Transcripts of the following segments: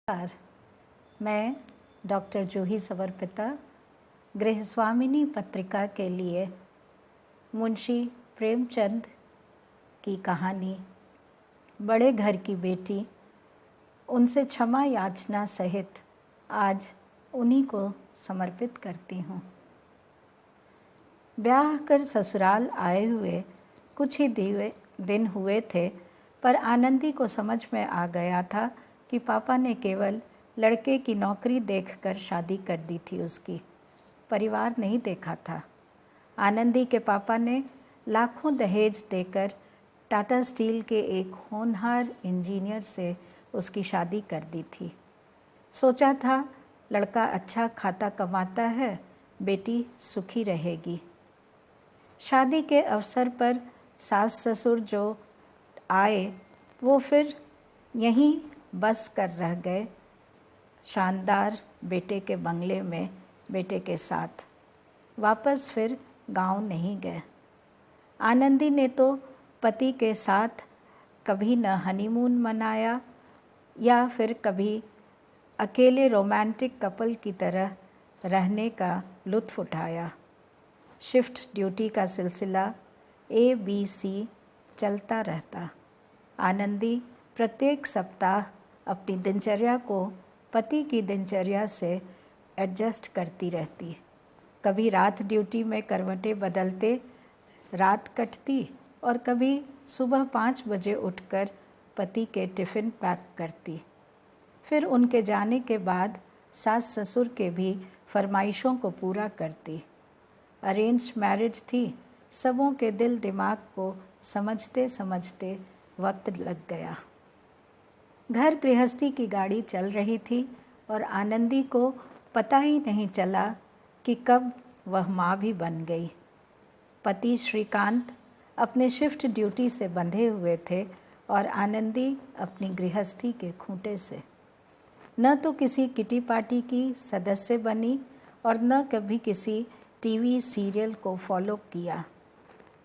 नमस्कार। मैं डॉक्टर जूही समर्पिता गृहस्वामिनी पत्रिका के लिए मुंशी प्रेमचंद की कहानी बड़े घर की बेटी उनसे क्षमा याचना सहित आज उन्हीं को समर्पित करती हूँ। ब्याह कर ससुराल आए हुए कुछ ही दिन हुए थे, पर आनंदी को समझ में आ गया था कि पापा ने केवल लड़के की नौकरी देखकर शादी कर दी थी, उसकी परिवार नहीं देखा था। आनंदी के पापा ने लाखों दहेज देकर टाटा स्टील के एक होनहार इंजीनियर से उसकी शादी कर दी थी। सोचा था लड़का अच्छा खाता कमाता है, बेटी सुखी रहेगी। शादी के अवसर पर सास ससुर जो आए वो फिर यहीं बस कर रह गए, शानदार बेटे के बंगले में बेटे के साथ। वापस फिर गांव नहीं गए। आनंदी ने तो पति के साथ कभी न हनीमून मनाया या फिर कभी अकेले रोमांटिक कपल की तरह रहने का लुत्फ़ उठाया। शिफ्ट ड्यूटी का सिलसिला ABC चलता रहता। आनंदी प्रत्येक सप्ताह अपनी दिनचर्या को पति की दिनचर्या से एडजस्ट करती रहती। कभी रात ड्यूटी में करवटें बदलते रात कटती और कभी सुबह 5 बजे उठकर पति के टिफ़िन पैक करती। फिर उनके जाने के बाद सास ससुर के भी फरमाइशों को पूरा करती। अरेंज्ड मैरिज थी, सबों के दिल दिमाग को समझते समझते वक्त लग गया। घर गृहस्थी की गाड़ी चल रही थी और आनंदी को पता ही नहीं चला कि कब वह माँ भी बन गई। पति श्रीकांत अपने शिफ्ट ड्यूटी से बंधे हुए थे और आनंदी अपनी गृहस्थी के खूंटे से। न तो किसी किटी पार्टी की सदस्य बनी और न कभी किसी टीवी सीरियल को फॉलो किया।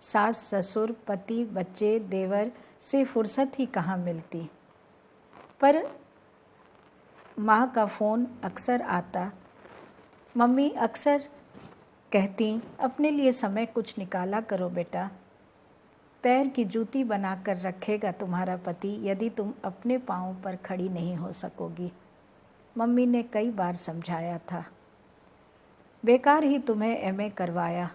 सास ससुर पति बच्चे देवर से फुर्सत ही कहाँ मिलती। पर माँ का फ़ोन अक्सर आता। मम्मी अक्सर कहती, अपने लिए समय कुछ निकाला करो बेटा। पैर की जूती बनाकर रखेगा तुम्हारा पति यदि तुम अपने पाँव पर खड़ी नहीं हो सकोगी। मम्मी ने कई बार समझाया था। बेकार ही तुम्हें MA करवाया।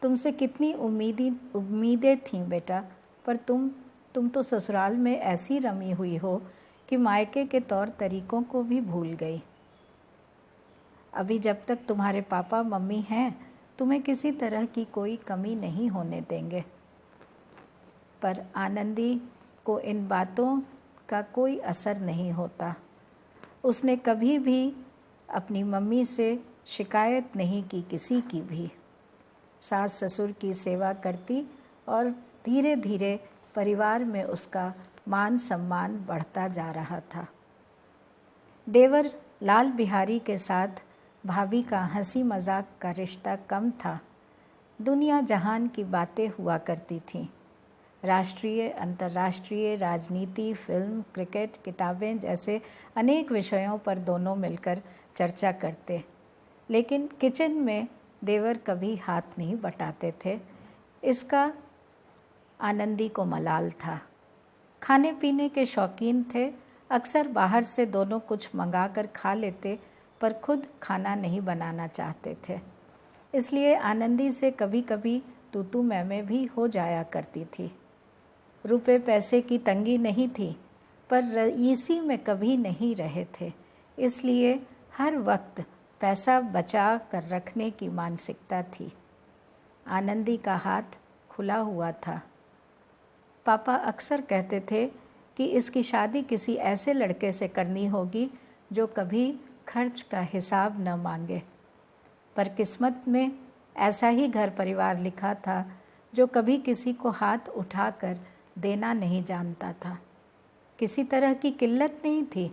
तुमसे कितनी उम्मीदें थीं बेटा, पर तुम तो ससुराल में ऐसी रमी हुई हो कि मायके के तौर तरीकों को भी भूल गई। अभी जब तक तुम्हारे पापा मम्मी हैं, तुम्हें किसी तरह की कोई कमी नहीं होने देंगे। पर आनंदी को इन बातों का कोई असर नहीं होता। उसने कभी भी अपनी मम्मी से शिकायत नहीं की, किसी की भी। सास ससुर की सेवा करती और धीरे धीरे परिवार में उसका मान सम्मान बढ़ता जा रहा था। देवर लाल बिहारी के साथ भाभी का हंसी मजाक का रिश्ता कम था। दुनिया जहान की बातें हुआ करती थीं। राष्ट्रीय अंतर्राष्ट्रीय राजनीति, फिल्म, क्रिकेट, किताबें जैसे अनेक विषयों पर दोनों मिलकर चर्चा करते। लेकिन किचन में देवर कभी हाथ नहीं बटाते थे। इसका आनंदी को मलाल था। खाने पीने के शौकीन थे। अक्सर बाहर से दोनों कुछ मंगा कर खा लेते, पर खुद खाना नहीं बनाना चाहते थे। इसलिए आनंदी से कभी कभी तू मैं भी हो जाया करती थी। रुपए पैसे की तंगी नहीं थी, पर रईसी में कभी नहीं रहे थे। इसलिए हर वक्त पैसा बचा कर रखने की मानसिकता थी। आनंदी का हाथ खुला हुआ था। पापा अक्सर कहते थे कि इसकी शादी किसी ऐसे लड़के से करनी होगी जो कभी खर्च का हिसाब न मांगे। पर किस्मत में ऐसा ही घर परिवार लिखा था जो कभी किसी को हाथ उठाकर देना नहीं जानता था। किसी तरह की किल्लत नहीं थी,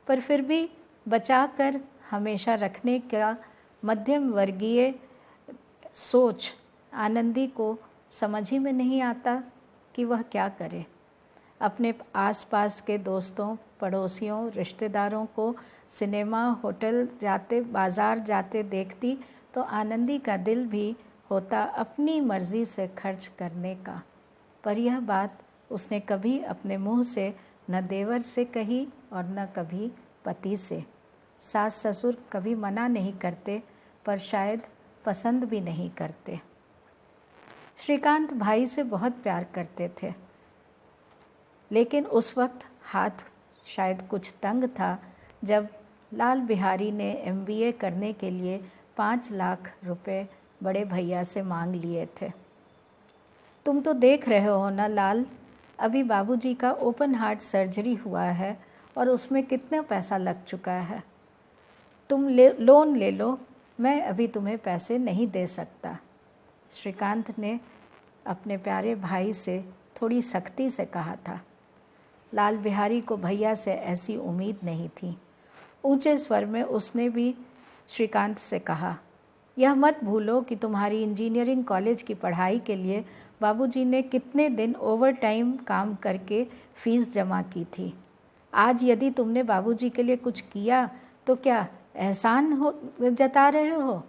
पर फिर भी बचाकर हमेशा रखने का मध्यम वर्गीय सोच आनंदी को समझ ही में नहीं आता कि वह क्या करे। अपने आसपास के दोस्तों पड़ोसियों, रिश्तेदारों को सिनेमा, होटल जाते, बाज़ार जाते देखती तो आनंदी का दिल भी होता अपनी मर्ज़ी से खर्च करने का। पर यह बात उसने कभी अपने मुंह से न देवर से कही और न कभी पति से। सास ससुर कभी मना नहीं करते, पर शायद पसंद भी नहीं करते। श्रीकांत भाई से बहुत प्यार करते थे, लेकिन उस वक्त हाथ शायद कुछ तंग था जब लाल बिहारी ने MBA करने के लिए 5 लाख रुपए बड़े भैया से मांग लिए थे। तुम तो देख रहे हो ना लाल, अभी बाबूजी का ओपन हार्ट सर्जरी हुआ है और उसमें कितना पैसा लग चुका है। तुम लोन ले लो, मैं अभी तुम्हें पैसे नहीं दे सकता। श्रीकांत ने अपने प्यारे भाई से थोड़ी सख्ती से कहा था। लाल बिहारी को भैया से ऐसी उम्मीद नहीं थी। ऊंचे स्वर में उसने भी श्रीकांत से कहा, यह मत भूलो कि तुम्हारी इंजीनियरिंग कॉलेज की पढ़ाई के लिए बाबूजी ने कितने दिन ओवर टाइम काम करके फीस जमा की थी। आज यदि तुमने बाबूजी के लिए कुछ किया तो क्या एहसान जता रहे हो?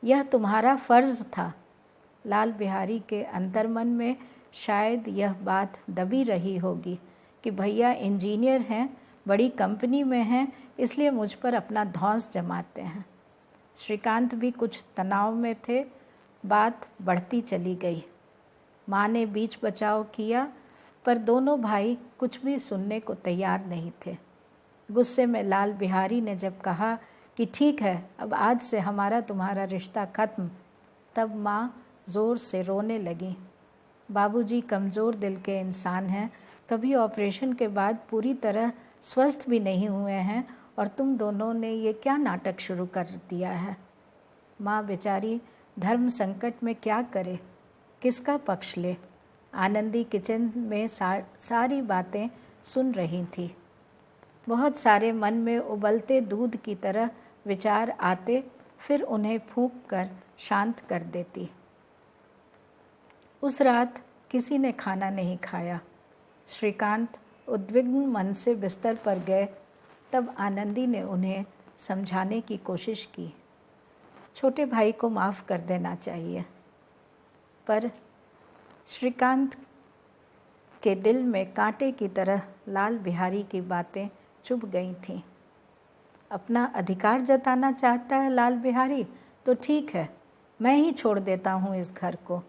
यह तुम्हारा फ़र्ज़ था। लाल बिहारी के अंतर्मन में शायद यह बात दबी रही होगी कि भैया इंजीनियर हैं, बड़ी कंपनी में हैं, इसलिए मुझ पर अपना धौंस जमाते हैं। श्रीकांत भी कुछ तनाव में थे। बात बढ़ती चली गई। माँ ने बीच बचाव किया, पर दोनों भाई कुछ भी सुनने को तैयार नहीं थे। गुस्से में लाल बिहारी ने जब कहा कि ठीक है, अब आज से हमारा तुम्हारा रिश्ता ख़त्म, तब माँ ज़ोर से रोने लगी। बाबूजी कमज़ोर दिल के इंसान हैं, कभी ऑपरेशन के बाद पूरी तरह स्वस्थ भी नहीं हुए हैं और तुम दोनों ने ये क्या नाटक शुरू कर दिया है। माँ बेचारी धर्म संकट में क्या करे, किसका पक्ष ले। आनंदी किचन में सारी बातें सुन रही थी। बहुत सारे मन में उबलते दूध की तरह विचार आते, फिर उन्हें फूंक कर शांत कर देती। उस रात किसी ने खाना नहीं खाया। श्रीकांत उद्विग्न मन से बिस्तर पर गए, तब आनंदी ने उन्हें समझाने की कोशिश की। छोटे भाई को माफ़ कर देना चाहिए। पर श्रीकांत के दिल में कांटे की तरह लाल बिहारी की बातें चुभ गई थीं। अपना अधिकार जताना चाहता है लाल बिहारी, तो ठीक है, मैं ही छोड़ देता हूँ इस घर को,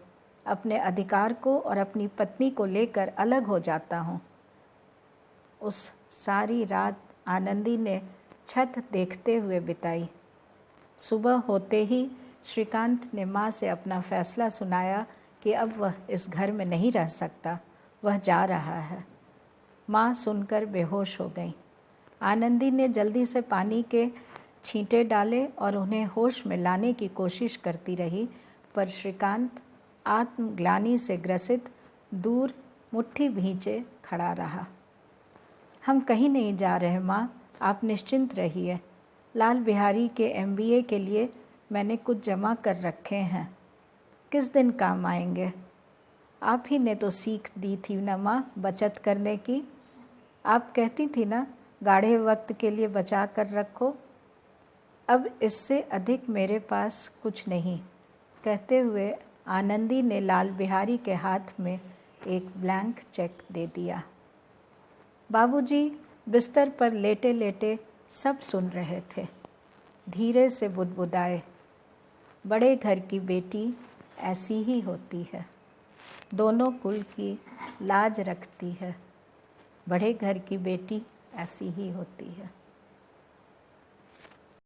अपने अधिकार को और अपनी पत्नी को लेकर अलग हो जाता हूँ। उस सारी रात आनंदी ने छत देखते हुए बिताई। सुबह होते ही श्रीकांत ने माँ से अपना फैसला सुनाया कि अब वह इस घर में नहीं रह सकता, वह जा रहा है। माँ सुनकर बेहोश हो गई। आनंदी ने जल्दी से पानी के छींटे डाले और उन्हें होश में लाने की कोशिश करती रही, पर श्रीकांत आत्मग्लानि से ग्रसित दूर मुट्ठी भींचे खड़ा रहा। हम कहीं नहीं जा रहे माँ, आप निश्चिंत रहिए। लाल बिहारी के MBA के लिए मैंने कुछ जमा कर रखे हैं, किस दिन काम आएंगे। आप ही ने तो सीख दी थी ना माँ बचत करने की। आप कहती थी ना गाढ़े वक्त के लिए बचा कर रखो। अब इससे अधिक मेरे पास कुछ नहीं। कहते हुए आनंदी ने लाल बिहारी के हाथ में एक ब्लैंक चेक दे दिया। बाबूजी बिस्तर पर लेटे लेटे सब सुन रहे थे। धीरे से बुदबुदाए, बड़े घर की बेटी ऐसी ही होती है, दोनों कुल की लाज रखती है। बड़े घर की बेटी ऐसी ही होती है।